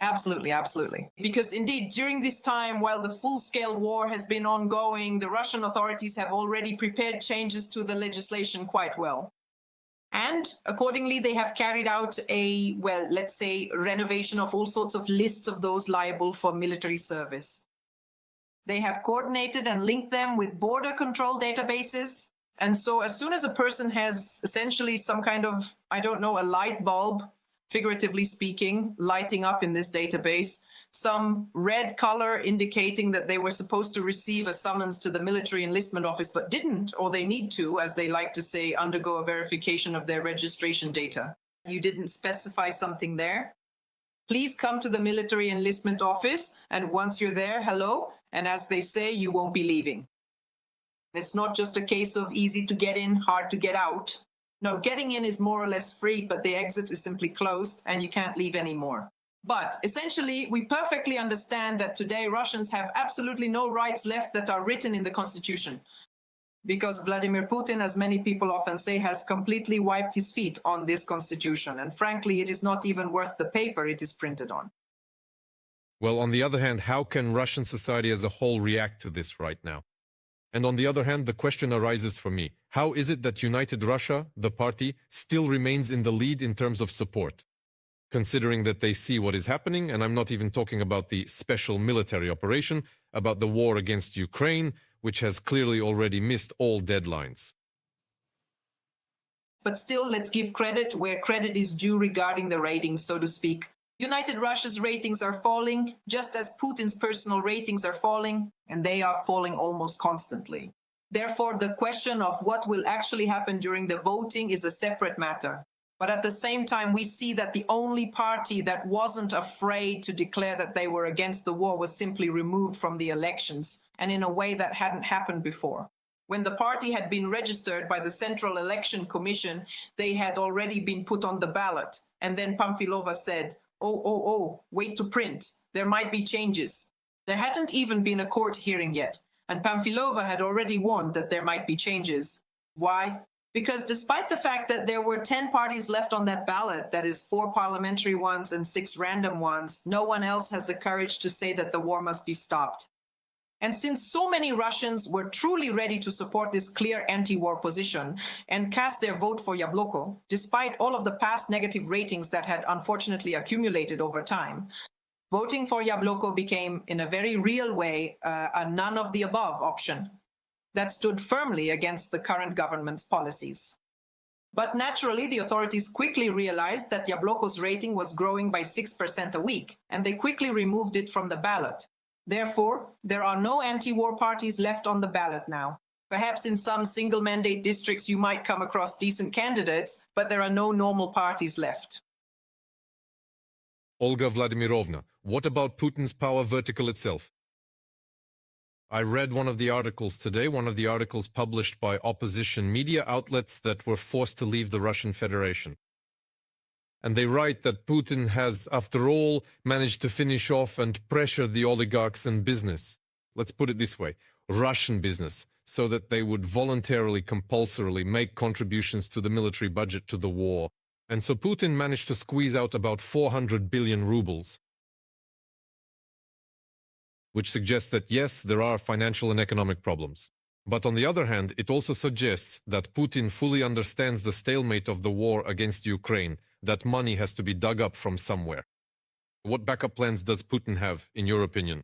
Absolutely, absolutely. Because indeed, during this time, while the full-scale war has been ongoing, the Russian authorities have already prepared changes to the legislation quite well. And accordingly, they have carried out a, well, let's say, renovation of all sorts of lists of those liable for military service. They have coordinated and linked them with border control databases. And so as soon as a person has essentially some kind of, I don't know, a light bulb, figuratively speaking, lighting up in this database, some red color indicating that they were supposed to receive a summons to the military enlistment office, but didn't, or they need to, as they like to say, undergo a verification of their registration data. You didn't specify something there. Please come to the military enlistment office, and once you're there, hello, and as they say, you won't be leaving. It's not just a case of easy to get in, hard to get out. No, getting in is more or less free, but the exit is simply closed, and you can't leave anymore. But essentially, we perfectly understand that today Russians have absolutely no rights left that are written in the constitution. Because Vladimir Putin, as many people often say, has completely wiped his feet on this constitution. And frankly, it is not even worth the paper it is printed on. Well, on the other hand, how can Russian society as a whole react to this right now? And on the other hand, the question arises for me, how is it that United Russia, the party, still remains in the lead in terms of support? Considering that they see what is happening, and I'm not even talking about the special military operation, about the war against Ukraine, which has clearly already missed all deadlines. But still, let's give credit where credit is due regarding the ratings, so to speak. United Russia's ratings are falling, just as Putin's personal ratings are falling, and they are falling almost constantly. Therefore, the question of what will actually happen during the voting is a separate matter. But at the same time, we see that the only party that wasn't afraid to declare that they were against the war was simply removed from the elections, and in a way that hadn't happened before. When the party had been registered by the Central Election Commission, they had already been put on the ballot. And then Pamfilova said, oh, wait to print. There might be changes. There hadn't even been a court hearing yet, and Pamfilova had already warned that there might be changes. Why? Because despite the fact that there were 10 parties left on that ballot, that is 4 parliamentary ones and 6 random ones, no one else has the courage to say that the war must be stopped. And since so many Russians were truly ready to support this clear anti-war position and cast their vote for Yabloko, despite all of the past negative ratings that had unfortunately accumulated over time, voting for Yabloko became, in a very real way, a none-of-the-above option that stood firmly against the current government's policies. But naturally, the authorities quickly realized that Yabloko's rating was growing by 6% a week, and they quickly removed it from the ballot. Therefore, there are no anti-war parties left on the ballot now. Perhaps in some single-mandate districts you might come across decent candidates, but there are no normal parties left. Olga Vladimirovna, what about Putin's power vertical itself? I read one of the articles today, one of the articles published by opposition media outlets that were forced to leave the Russian Federation. And they write that Putin has, after all, managed to finish off and pressure the oligarchs and business. Let's put it this way, Russian business, so that they would voluntarily, compulsorily make contributions to the military budget to the war. And so Putin managed to squeeze out about 400 billion rubles, which suggests that yes, there are financial and economic problems. But on the other hand, it also suggests that Putin fully understands the stalemate of the war against Ukraine, that money has to be dug up from somewhere. What backup plans does Putin have, in your opinion?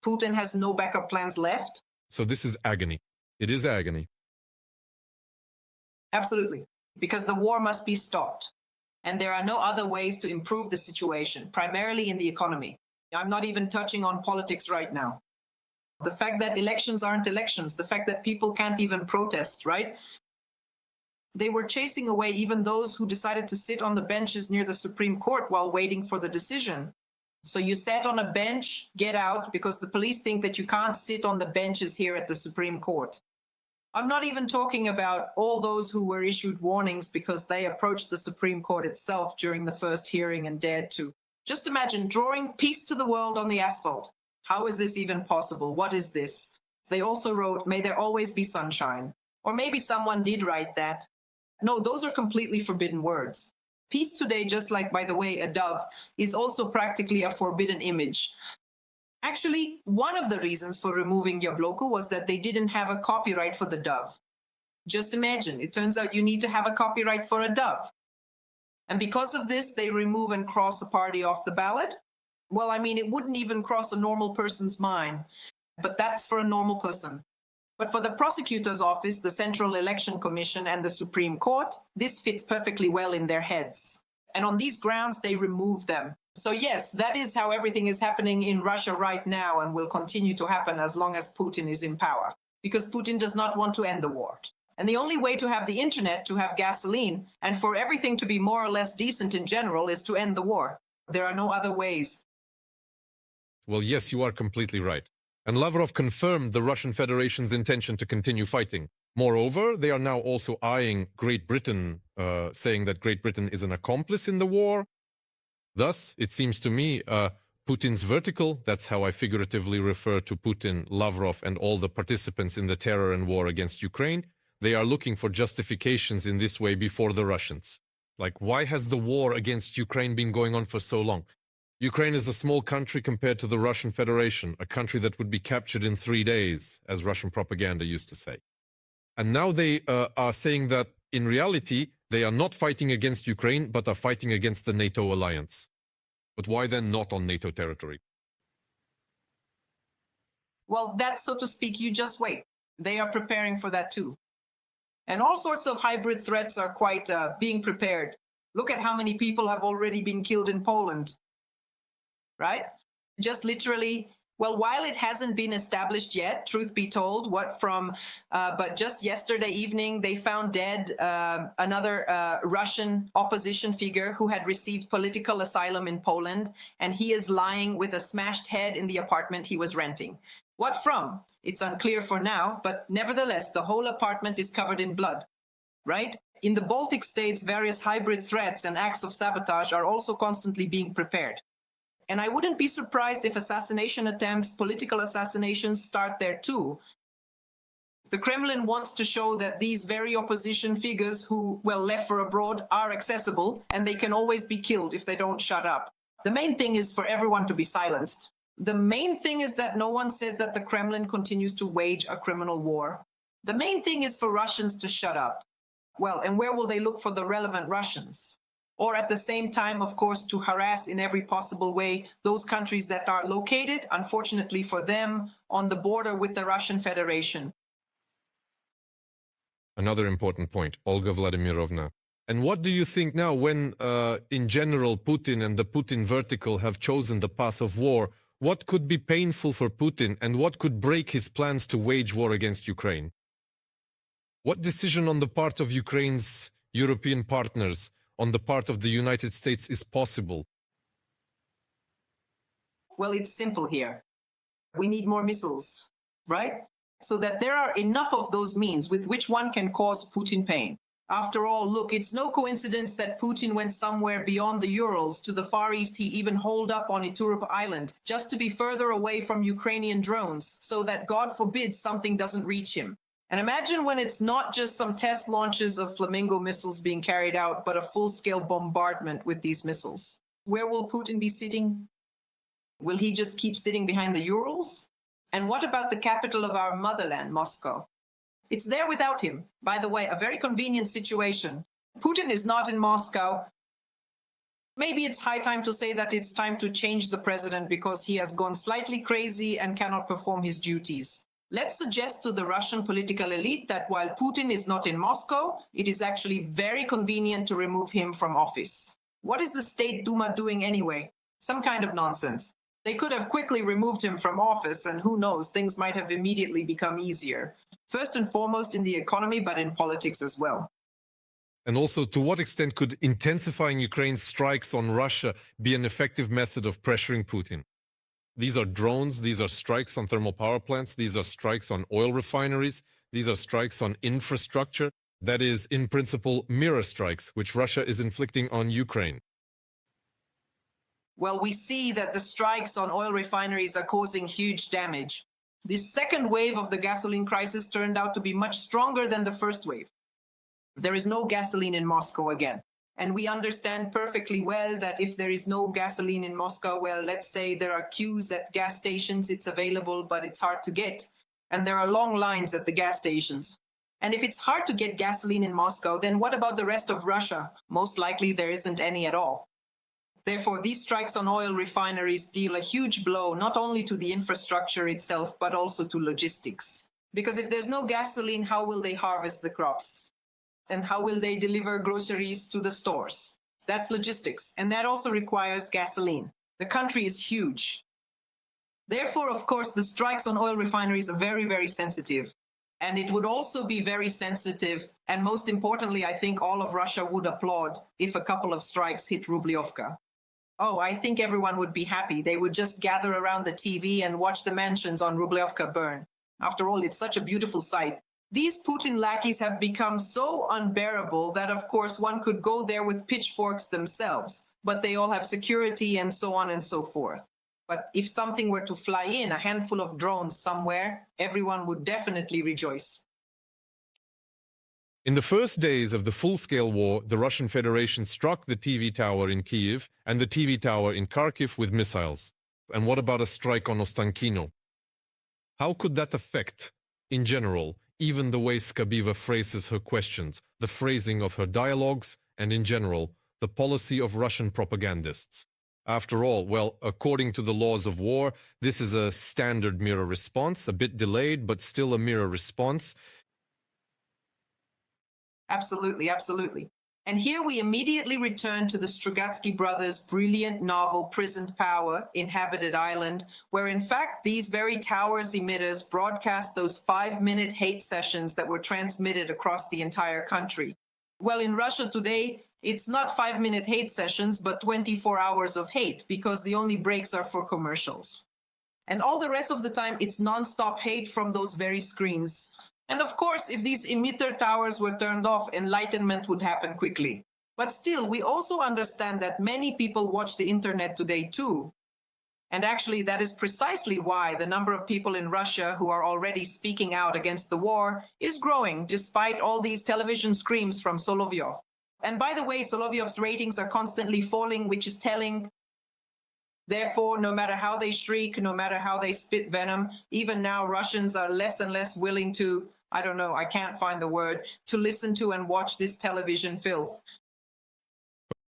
Putin has no backup plans left. So this is agony. It is agony. Absolutely, because the war must be stopped. And there are no other ways to improve the situation, primarily in the economy. I'm not even touching on politics right now. The fact that elections aren't elections, the fact that people can't even protest, right? They were chasing away even those who decided to sit on the benches near the Supreme Court while waiting for the decision. So you sat on a bench, get out, because the police think that you can't sit on the benches here at the Supreme Court. I'm not even talking about all those who were issued warnings because they approached the Supreme Court itself during the first hearing and dared to. Just imagine drawing peace to the world on the asphalt. How is this even possible? What is this? They also wrote, may there always be sunshine. Or maybe someone did write that. No, those are completely forbidden words. Peace today, just like, by the way, a dove, is also practically a forbidden image. Actually, one of the reasons for removing Yabloko was that they didn't have a copyright for the dove. Just imagine, it turns out you need to have a copyright for a dove. And because of this, they remove and cross a party off the ballot. Well, I mean, it wouldn't even cross a normal person's mind, but that's for a normal person. But for the prosecutor's office, the Central Election Commission, and the Supreme Court, this fits perfectly well in their heads. And on these grounds, they remove them. So yes, that is how everything is happening in Russia right now and will continue to happen as long as Putin is in power, because Putin does not want to end the war. And the only way to have the internet, to have gasoline, and for everything to be more or less decent in general is to end the war. There are no other ways. Well, yes, you are completely right. And Lavrov confirmed the Russian Federation's intention to continue fighting. Moreover, they are now also eyeing Great Britain, saying that Great Britain is an accomplice in the war. Thus, it seems to me, Putin's vertical, that's how I figuratively refer to Putin, Lavrov, and all the participants in the terror and war against Ukraine, they are looking for justifications in this way before the Russians. Like, why has the war against Ukraine been going on for so long? Ukraine is a small country compared to the Russian Federation, a country that would be captured in 3 days, as Russian propaganda used to say. And now they are saying that, in reality, they are not fighting against Ukraine, but are fighting against the NATO alliance. But why then not on NATO territory? Well, that's, so to speak, you just wait. They are preparing for that too. And all sorts of hybrid threats are quite being prepared. Look at how many people have already been killed in Poland, right? Just literally, well, while it hasn't been established yet, truth be told, but just yesterday evening, they found dead another Russian opposition figure who had received political asylum in Poland, and he is lying with a smashed head in the apartment he was renting. What from? It's unclear for now, but nevertheless, the whole apartment is covered in blood, right? In the Baltic states, various hybrid threats and acts of sabotage are also constantly being prepared. And I wouldn't be surprised if assassination attempts, political assassinations start there too. The Kremlin wants to show that these very opposition figures who, well, left for abroad are accessible and they can always be killed if they don't shut up. The main thing is for everyone to be silenced. The main thing is that no one says that the Kremlin continues to wage a criminal war. The main thing is for Russians to shut up. Well, and where will they look for the relevant Russians? Or at the same time, of course, to harass in every possible way those countries that are located, unfortunately for them, on the border with the Russian Federation. Another important point, Olga Vladimirovna. And what do you think now when, in general, Putin and the Putin vertical have chosen the path of war? What could be painful for Putin and what could break his plans to wage war against Ukraine? What decision on the part of Ukraine's European partners, on the part of the United States, is possible? Well, it's simple here. We need more missiles, right? So that there are enough of those means with which one can cause Putin pain. After all, look, it's no coincidence that Putin went somewhere beyond the Urals to the Far East. He even holed up on Iturup Island just to be further away from Ukrainian drones so that, God forbid, something doesn't reach him. And imagine when it's not just some test launches of Flamingo missiles being carried out, but a full-scale bombardment with these missiles. Where will Putin be sitting? Will he just keep sitting behind the Urals? And what about the capital of our motherland, Moscow? It's there without him. By the way, a very convenient situation. Putin is not in Moscow. Maybe it's high time to say that it's time to change the president because he has gone slightly crazy and cannot perform his duties. Let's suggest to the Russian political elite that while Putin is not in Moscow, it is actually very convenient to remove him from office. What is the State Duma doing anyway? Some kind of nonsense. They could have quickly removed him from office, and who knows, things might have immediately become easier. First and foremost in the economy, but in politics as well. And also, to what extent could intensifying Ukraine's strikes on Russia be an effective method of pressuring Putin? These are drones, these are strikes on thermal power plants, these are strikes on oil refineries, these are strikes on infrastructure. That is, in principle, mirror strikes, which Russia is inflicting on Ukraine. Well, we see that the strikes on oil refineries are causing huge damage. This second wave of the gasoline crisis turned out to be much stronger than the first wave. There is no gasoline in Moscow again. And we understand perfectly well that if there is no gasoline in Moscow, well, let's say there are queues at gas stations, it's available, but it's hard to get. And there are long lines at the gas stations. And if it's hard to get gasoline in Moscow, then what about the rest of Russia? Most likely there isn't any at all. Therefore, these strikes on oil refineries deal a huge blow not only to the infrastructure itself, but also to logistics. Because if there's no gasoline, how will they harvest the crops? And how will they deliver groceries to the stores? That's logistics. And that also requires gasoline. The country is huge. Therefore, of course, the strikes on oil refineries are very, very sensitive. And it would also be very sensitive. And most importantly, I think all of Russia would applaud if a couple of strikes hit Rubliovka. Oh, I think everyone would be happy. They would just gather around the TV and watch the mansions on Rubliovka burn. After all, it's such a beautiful sight. These Putin lackeys have become so unbearable that, of course, one could go there with pitchforks themselves, but they all have security and so on and so forth. But if something were to fly in, a handful of drones somewhere, everyone would definitely rejoice. In the first days of the full-scale war, the Russian Federation struck the TV tower in Kyiv and the TV tower in Kharkiv with missiles. And what about a strike on Ostankino? How could that affect, in general, even the way Skabiva phrases her questions, the phrasing of her dialogues, and in general, the policy of Russian propagandists? After all, well, according to the laws of war, this is a standard mirror response, a bit delayed, but still a mirror response. Absolutely, absolutely. And here we immediately return to the Strugatsky brothers' brilliant novel Prisoned Power, Inhabited Island, where in fact these very towers emitters broadcast those 5-minute hate sessions that were transmitted across the entire country. Well, in Russia today, it's not 5-minute hate sessions, but 24 hours of hate, because the only breaks are for commercials. And all the rest of the time, it's non-stop hate from those very screens. And of course, if these emitter towers were turned off, enlightenment would happen quickly. But still, we also understand that many people watch the internet today too. And actually, that is precisely why the number of people in Russia who are already speaking out against the war is growing, despite all these television screams from Solovyov. And by the way, Solovyov's ratings are constantly falling, which is telling. Therefore, no matter how they shriek, no matter how they spit venom, even now Russians are less and less willing to, I don't know, I can't find the word, to listen to and watch this television filth.